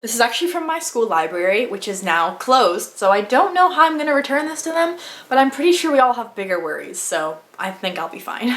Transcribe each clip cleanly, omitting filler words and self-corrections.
This is actually from my school library, which is now closed, so I don't know how I'm gonna return this to them, but I'm pretty sure we all have bigger worries, so I think I'll be fine.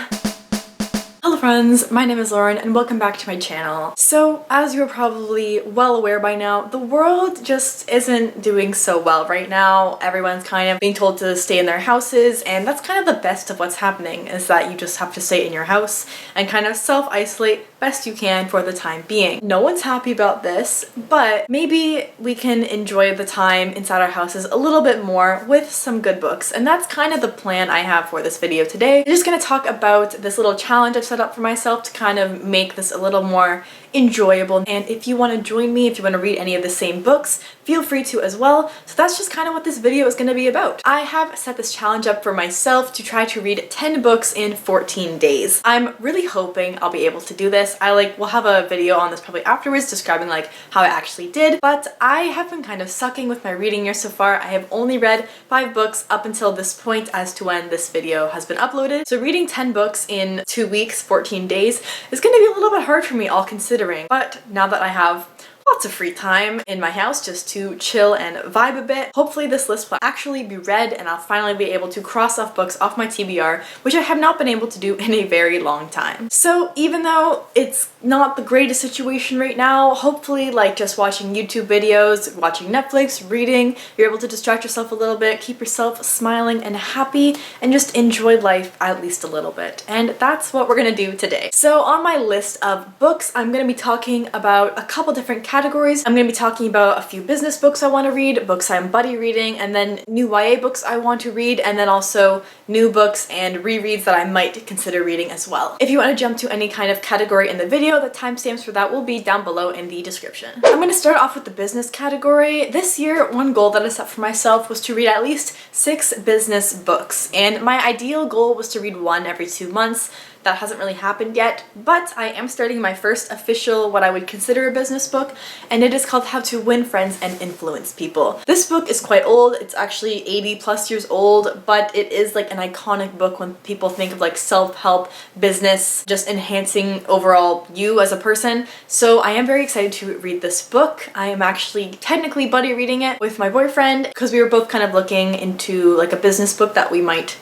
Hello friends, my name is Lauren and welcome back to my channel. So as you're probably well aware by now, the world just isn't doing so well right now. Everyone's kind of being told to stay in their houses, and that's kind of the best of what's happening, is that you just have to stay in your house and kind of self-isolate best you can for the time being. No one's happy about this, but maybe we can enjoy the time inside our houses a little bit more with some good books, and that's kind of the plan I have for this video today. I'm just gonna talk about this little challenge I've set up for myself to kind of make this a little more enjoyable, and if you want to join me, if you want to read any of the same books, feel free to as well. So that's just kind of what this video is going to be about. I have set this challenge up for myself to try to read 10 books in 14 days. I'm really hoping I'll be able to do this. We'll have a video on this probably afterwards describing how I actually did, but I have been kind of sucking with my reading year so far. I have only read 5 books up until this point as to when this video has been uploaded. So reading 10 books in 2 weeks, 14 days is going to be a little bit hard for me, all considering. But now that I have lots of free time in my house just to chill and vibe a bit, hopefully this list will actually be read and I'll finally be able to cross off books off my TBR, which I have not been able to do in a very long time. So even though it's not the greatest situation right now, hopefully just watching YouTube videos, watching Netflix, reading, you're able to distract yourself a little bit, keep yourself smiling and happy, and just enjoy life at least a little bit. And that's what we're gonna do today. So on my list of books, I'm gonna be talking about a couple different categories. I'm going to be talking about a few business books I want to read, books I'm buddy reading, and then new YA books I want to read, and then also new books and rereads that I might consider reading as well. If you want to jump to any kind of category in the video, the timestamps for that will be down below in the description. I'm going to start off with the business category. This year, one goal that I set for myself was to read at least 6 business books, and my ideal goal was to read one every 2 months. That hasn't really happened yet, but I am starting my first official, what I would consider a business book, and it is called How to Win Friends and Influence People. This book is quite old. It's actually 80+ years old, but it is an iconic book when people think of self-help, business, just enhancing overall you as a person. So I am very excited to read this book. I am actually technically buddy reading it with my boyfriend because we were both kind of looking into a business book that we might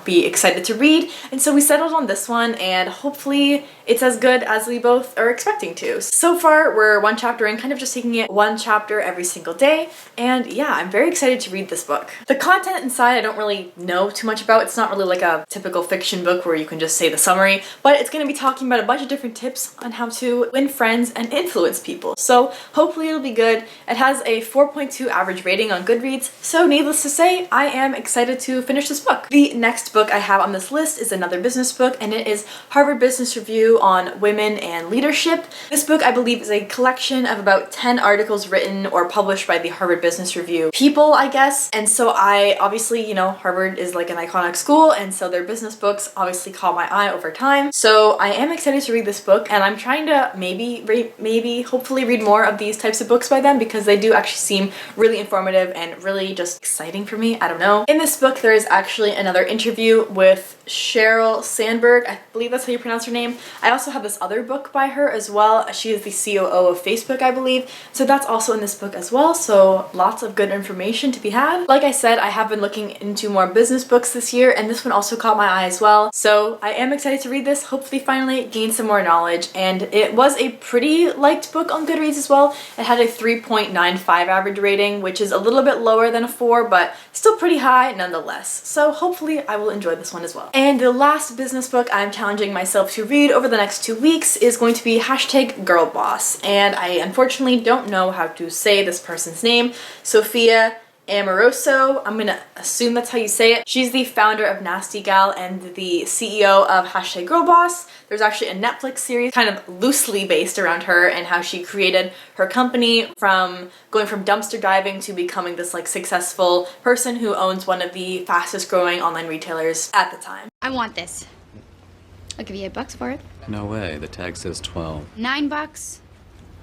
be excited to read, and so we settled on this one, and hopefully it's as good as we both are expecting to. So far we're 1 chapter in, kind of just taking it 1 chapter every single day, and yeah, I'm very excited to read this book. The content inside I don't really know too much about. It's not really a typical fiction book where you can just say the summary, but it's going to be talking about a bunch of different tips on how to win friends and influence people. So hopefully it'll be good. It has a 4.2 average rating on Goodreads, so needless to say, I am excited to finish this book. The next book I have on this list is another business book, and it is Harvard Business Review on Women and Leadership. This book, I believe, is a collection of about 10 articles written or published by the Harvard Business Review people, I guess. And so I obviously, Harvard is an iconic school, and so their business books obviously caught my eye over time. So I am excited to read this book, and I'm trying to hopefully read more of these types of books by them, because they do actually seem really informative and really just exciting for me. I don't know. In this book, there is actually another interview with Sheryl Sandberg. I believe that's how you pronounce her name. I also have this other book by her as well. She is the COO of Facebook, I believe. So that's also in this book as well. So lots of good information to be had. Like I said, I have been looking into more business books this year, and this one also caught my eye as well. So I am excited to read this, hopefully finally gain some more knowledge. And it was a pretty liked book on Goodreads as well. It had a 3.95 average rating, which is a little bit lower than a 4, but still pretty high nonetheless. So hopefully I will enjoy this one as well. And the last business book I'm challenging myself to read over the next 2 weeks is going to be #GirlBoss. And I unfortunately don't know how to say this person's name. Sophia Amoroso, I'm gonna assume that's how you say it. She's the founder of Nasty Gal and the CEO of #GirlBoss. There's actually a Netflix series kind of loosely based around her and how she created her company, from going from dumpster diving to becoming this successful person who owns one of the fastest growing online retailers at the time. I want this. I'll give you $8 for it. No way, the tag says 12. $9,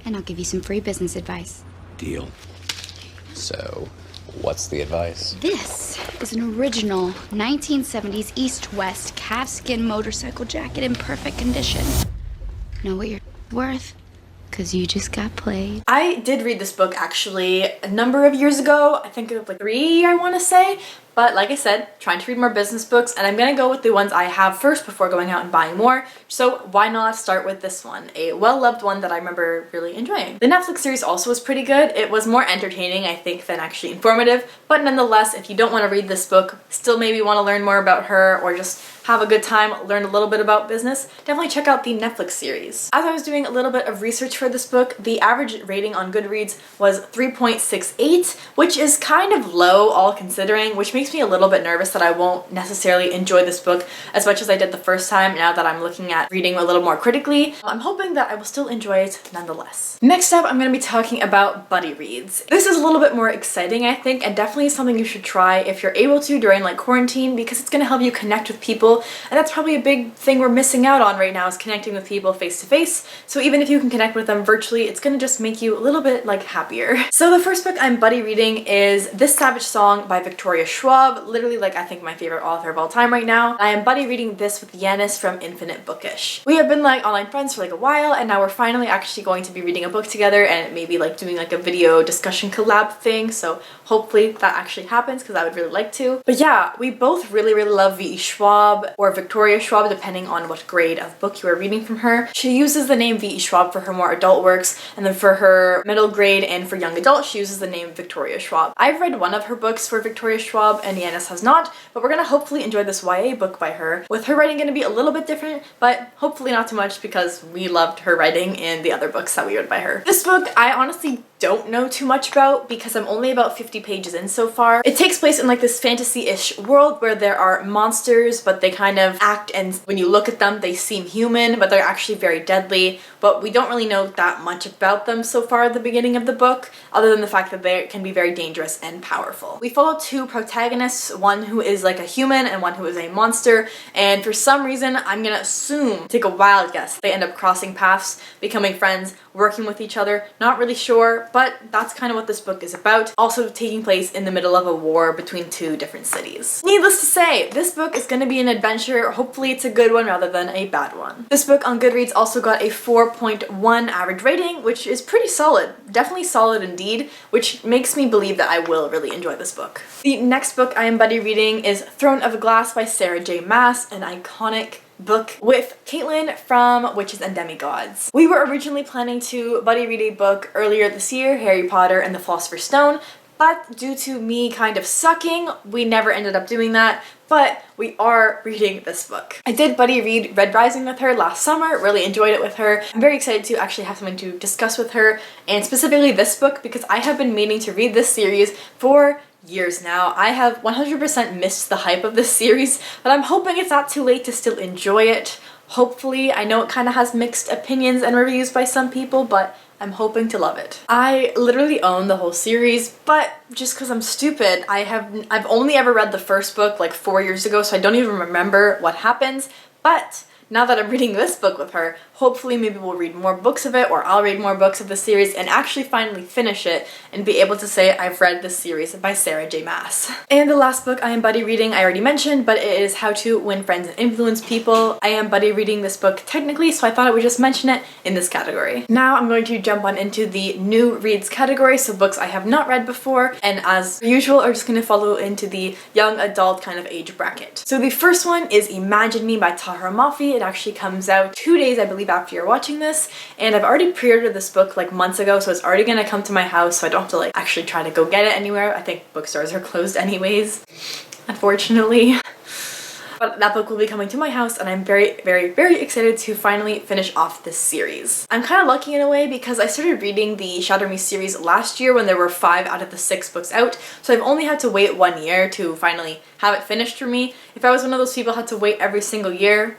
and I'll give you some free business advice. Deal. So, what's the advice? This is an original 1970s East-West calfskin motorcycle jacket in perfect condition. Know what you're worth? 'cause you just got played. I did read this book actually a number of years ago. I think it was like 3, I want to say. But like I said, trying to read more business books, and I'm gonna go with the ones I have first before going out and buying more. So why not start with this one? A well-loved one that I remember really enjoying. The Netflix series also was pretty good. It was more entertaining, I think, than actually informative. But nonetheless, if you don't want to read this book, still maybe want to learn more about her or just have a good time, learn a little bit about business, definitely check out the Netflix series. As I was doing a little bit of research for this book, the average rating on Goodreads was 3.68, which is kind of low all considering, which makes me a little bit nervous that I won't necessarily enjoy this book as much as I did the first time now that I'm looking at reading a little more critically. I'm hoping that I will still enjoy it nonetheless. Next up, I'm going to be talking about buddy reads. This is a little bit more exciting, I think, and definitely something you should try if you're able to during like quarantine, because it's going to help you connect with people. And that's probably a big thing we're missing out on right now, is connecting with people face to face. So even if you can connect with them virtually, it's gonna just make you a little bit like happier. So the first book I'm buddy reading is This Savage Song by Victoria Schwab, literally like I think my favorite author of all time right now. I am buddy reading this with Yanis from Infinite Bookish. We have been like online friends for like a while, and now we're finally actually going to be reading a book together and maybe like doing like a video discussion collab thing. So hopefully that actually happens because I would really like to. But yeah, we both really love V.E. Schwab or Victoria Schwab, depending on what grade of book you are reading from her. She uses the name V.E. Schwab for her more adult works, and then for her middle grade and for young adult, she uses the name Victoria Schwab. I've read one of her books for Victoria Schwab and Yanis has not, but we're gonna hopefully enjoy this YA book by her, with her writing gonna be a little bit different, but hopefully not too much because we loved her writing in the other books that we read by her. This book, I honestly don't know too much about because I'm only about 50 pages in so far. It takes place in like this fantasy-ish world where there are monsters, but they kind of act, and when you look at them they seem human, but they're actually very deadly. But we don't really know that much about them so far at the beginning of the book, other than the fact that they can be very dangerous and powerful. We follow 2 protagonists, one who is like a human and one who is a monster, and for some reason, I'm gonna assume, take a wild guess, they end up crossing paths, becoming friends, working with each other, not really sure, but that's kind of what this book is about. Also taking place in the middle of a war between 2 different cities. Needless to say, this book is gonna be an adventure. Hopefully it's a good one rather than a bad one. This book on Goodreads also got a 4.1 average rating, which is pretty solid. Definitely solid indeed, which makes me believe that I will really enjoy this book. The next book I am buddy reading is Throne of Glass by Sarah J. Maas, an iconic book with Caitlin from Witches and Demigods. We were originally planning to buddy read a book earlier this year, Harry Potter and the Philosopher's Stone, but due to me kind of sucking, we never ended up doing that, but we are reading this book. I did buddy read Red Rising with her last summer, really enjoyed it with her. I'm very excited to actually have something to discuss with her, and specifically this book because I have been meaning to read this series for years now. I have 100% missed the hype of this series, but I'm hoping it's not too late to still enjoy it. Hopefully. I know it kind of has mixed opinions and reviews by some people, but I'm hoping to love it. I literally own the whole series, but just because I'm stupid, I've only ever read the first book like 4 years ago, so I don't even remember what happens, but now that I'm reading this book with her, hopefully maybe we'll read more books of it, or I'll read more books of the series and actually finally finish it and be able to say I've read this series by Sarah J. Maas. And the last book I am buddy reading I already mentioned, but it is How to Win Friends and Influence People. I am buddy reading this book technically, so I thought I would just mention it in this category. Now I'm going to jump on into the new reads category, so books I have not read before, and as usual are just going to follow into the young adult kind of age bracket. So the first one is Imagine Me by Tahira Mafi. It actually comes out 2 days, I believe, after you're watching this, and I've already pre-ordered this book like months ago, so it's already gonna come to my house, so I don't have to like actually try to go get it anywhere. I think bookstores are closed anyways, unfortunately. But that book will be coming to my house, and I'm very excited to finally finish off this series. I'm kind of lucky in a way because I started reading the Shatter Me series last year when there were 5 out of the 6 books out, so I've only had to wait 1 year to finally have it finished for me. If I was one of those people who had to wait every single year,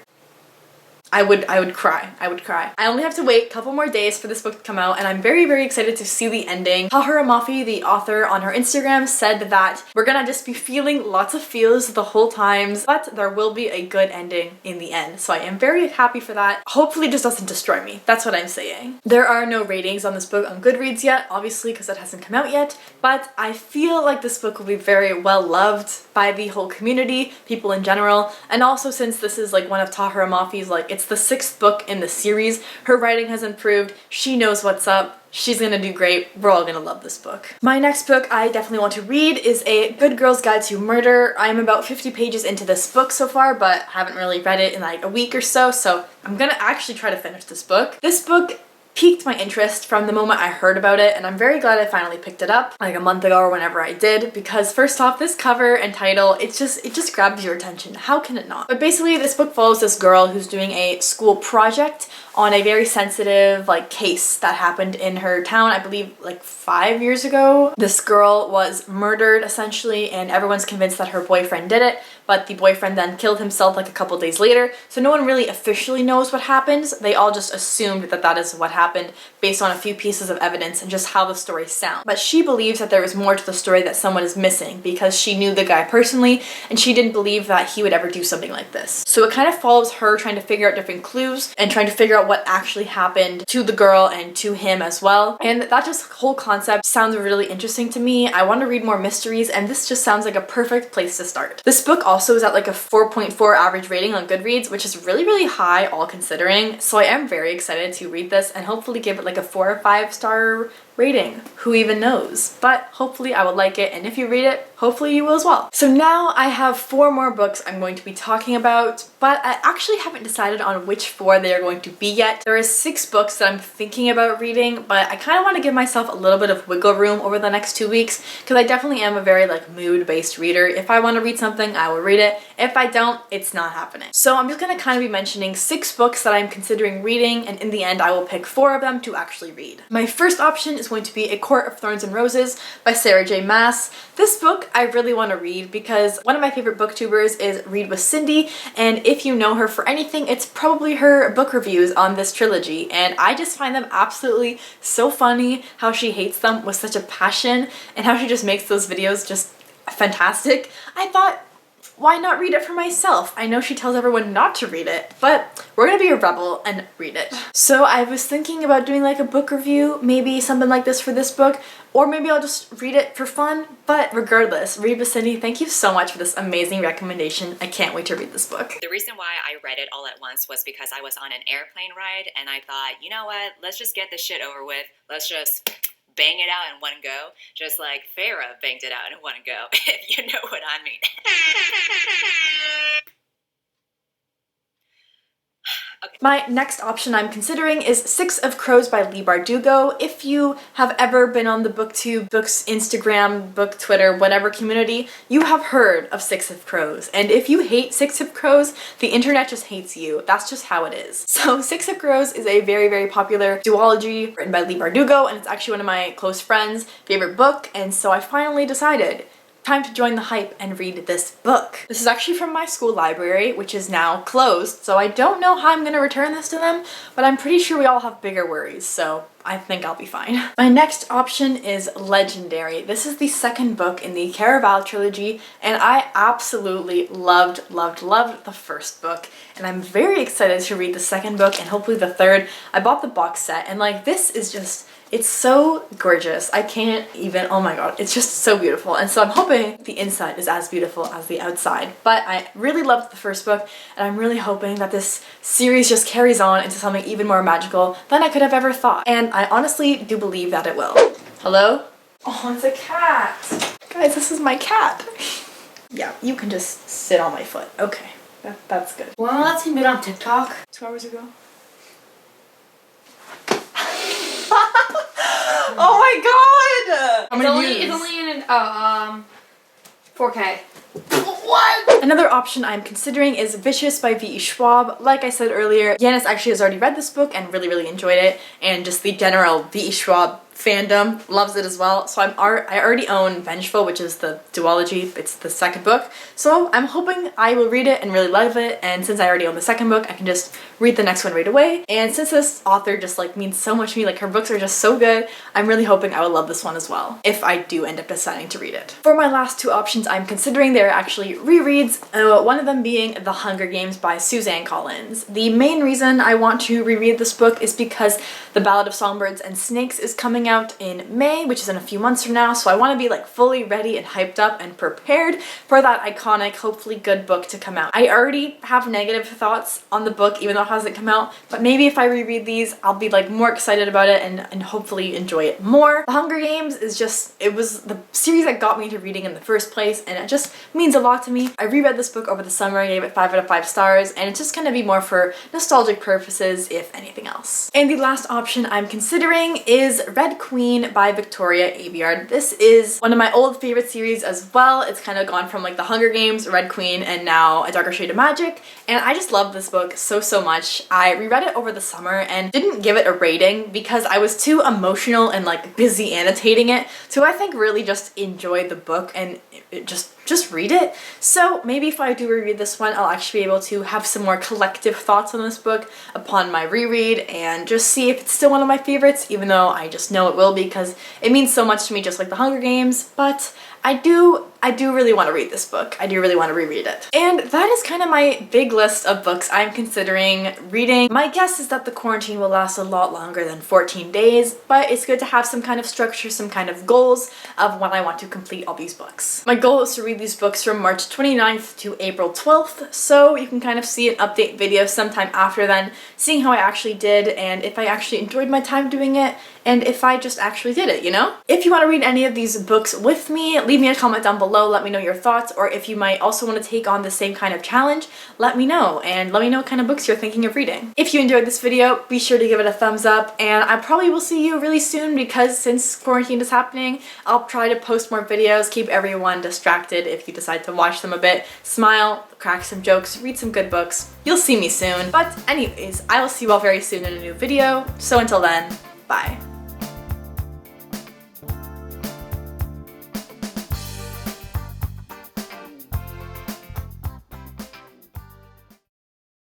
I would cry. I would cry. I only have to wait a couple more days for this book to come out, and I'm very excited to see the ending. Tahira Mafi, the author, on her Instagram said that we're gonna just be feeling lots of feels the whole time, but there will be a good ending in the end. So I am very happy for that. Hopefully it just doesn't destroy me. That's what I'm saying. There are no ratings on this book on Goodreads yet, obviously because it hasn't come out yet, but I feel like this book will be very well loved by the whole community, people in general, and also since this is like one of Tahira Mafi's like It's the 6th book in the series. Her writing has improved. She knows what's up. She's gonna do great. We're all gonna love this book. My next book I definitely want to read is A Good Girl's Guide to Murder. I'm about 50 pages into this book so far, but haven't really read it in like a week or so, so I'm gonna actually try to finish this book. This book piqued my interest from the moment I heard about it, and I'm very glad I finally picked it up like a month ago or whenever I did, because first off, this cover and title, it just grabs your attention. How can it not? But basically this book follows this girl who's doing a school project on a very sensitive like case that happened in her town, I believe like 5 years ago. This girl was murdered essentially, and everyone's convinced that her boyfriend did it, but the boyfriend then killed himself like a couple days later, so no one really officially knows what happens. They all just assumed that that is what happened based on a few pieces of evidence and just how the story sounds. But she believes that there is more to the story, that someone is missing, because she knew the guy personally and she didn't believe that he would ever do something like this. So it kind of follows her trying to figure out different clues and trying to figure out what actually happened to the girl and to him as well. And that just whole concept sounds really interesting to me. I want to read more mysteries, and this just sounds like a perfect place to start. This book also is at like a 4.4 average rating on Goodreads, which is really high all considering. So I am very excited to read this and hopefully give it like a 4 or 5 star rating. Who even knows? But hopefully I will like it, and if you read it, hopefully you will as well. So now I have 4 more books I'm going to be talking about, but I actually haven't decided on which 4 they are going to be yet. There are 6 books that I'm thinking about reading, but I kind of want to give myself a little bit of wiggle room over the next 2 weeks, because I definitely am a very like mood-based reader. If I want to read something, I will read it. If I don't, it's not happening. So I'm just going to kind of be mentioning 6 books that I'm considering reading, and in the end I will pick 4 of them to actually read. My first option is going to be A Court of Thorns and Roses by Sarah J. Maas. This book I really want to read because one of my favorite booktubers is Read with Cindy, and if you know her for anything, it's probably her book reviews on this trilogy, and I just find them absolutely so funny, how she hates them with such a passion and how she just makes those videos just fantastic. I thought, why not read it for myself? I know she tells everyone not to read it, but we're gonna be a rebel and read it. So I was thinking about doing like a book review, maybe something like this for this book, or maybe I'll just read it for fun. But regardless, Read with Cindy, thank you so much for this amazing recommendation. I can't wait to read this book. The reason why I read it all at once was because I was on an airplane ride and I thought, you know what, let's just get this shit over with. Let's just bang it out in one go, just like Farrah banged it out in one go, if you know what I mean. Okay. My next option I'm considering is 6 of Crows by Leigh Bardugo. If you have ever been on the BookTube, Books Instagram, Book Twitter, whatever community, you have heard of 6 of Crows. And if you hate 6 of Crows, the internet just hates you. That's just how it is. So 6 of Crows is a very popular duology written by Leigh Bardugo, and it's actually one of my close friends' favorite book, and so I finally decided time to join the hype and read this book. This is actually from my school library, which is now closed, so I don't know how I'm gonna return this to them, but I'm pretty sure we all have bigger worries, so I think I'll be fine. My next option is Legendary. This is the 2nd book in the Caraval trilogy, and I absolutely loved the first book, and I'm very excited to read the 2nd book and hopefully the 3rd. I bought the box set, and like this is just, it's so gorgeous. I can't even, oh my god, it's just so beautiful. And so I'm hoping the inside is as beautiful as the outside. But I really loved the first book, and I'm really hoping that this series just carries on into something even more magical than I could have ever thought. And I honestly do believe that it will. Hello? Oh, it's a cat. Guys, this is my cat. Yeah, you can just sit on my foot. Okay, that's good. When last time you been on TikTok? 2 hours ago. Oh my god! How many views? It's only in 4K. What? Another option I'm considering is Vicious by V.E. Schwab. Like I said earlier, Yanis actually has already read this book and really enjoyed it, and just the general V.E. Schwab fandom loves it as well. So I already own Vengeful, which is the duology. It's the 2nd book. So I'm hoping I will read it and really love it, and since I already own the 2nd book, I can just read the next one right away. And since this author just like means so much to me, like her books are just so good, I'm really hoping I will love this one as well, if I do end up deciding to read it. For my last 2 options I'm considering, they're actually rereads, one of them being The Hunger Games by Suzanne Collins. The main reason I want to reread this book is because The Ballad of Songbirds and Snakes is coming coming out in May, which is in a few months from now, so I want to be like fully ready and hyped up and prepared for that iconic, hopefully good book to come out. I already have negative thoughts on the book even though it hasn't come out, but maybe if I reread these, I'll be like more excited about it and hopefully enjoy it more. The Hunger Games is just, it was the series that got me to reading in the first place, and it just means a lot to me. I reread this book over the summer, I gave it 5 out of 5 stars, and it's just gonna be more for nostalgic purposes, if anything else. And the last option I'm considering is Red Queen by Victoria Aveyard. This is one of my old favorite series as well. It's kind of gone from like the Hunger Games, Red Queen, and now A Darker Shade of Magic, and I just love this book so much. I reread it over the summer and didn't give it a rating because I was too emotional and like busy annotating it to, I think, really just enjoy the book and just read it. So maybe if I do reread this one, I'll actually be able to have some more collective thoughts on this book upon my reread and just see if it's still one of my favorites, even though I just know it will be because it means so much to me, just like the Hunger Games. But I do really want to read this book. I do really want to reread it. And that is kind of my big list of books I'm considering reading. My guess is that the quarantine will last a lot longer than 14 days, but it's good to have some kind of structure, some kind of goals of when I want to complete all these books. My goal is to read these books from March 29th to April 12th, so you can kind of see an update video sometime after then, seeing how I actually did and if I actually enjoyed my time doing it and if I just actually did it, you know? If you want to read any of these books with me, leave me a comment down below, let me know your thoughts, or if you might also want to take on the same kind of challenge, let me know, and let me know what kind of books you're thinking of reading. If you enjoyed this video, be sure to give it a thumbs up, and I probably will see you really soon because since quarantine is happening, I'll try to post more videos, keep everyone distracted if you decide to watch them a bit, smile, crack some jokes, read some good books. You'll see me soon. But anyways, I will see you all very soon in a new video, so until then, bye.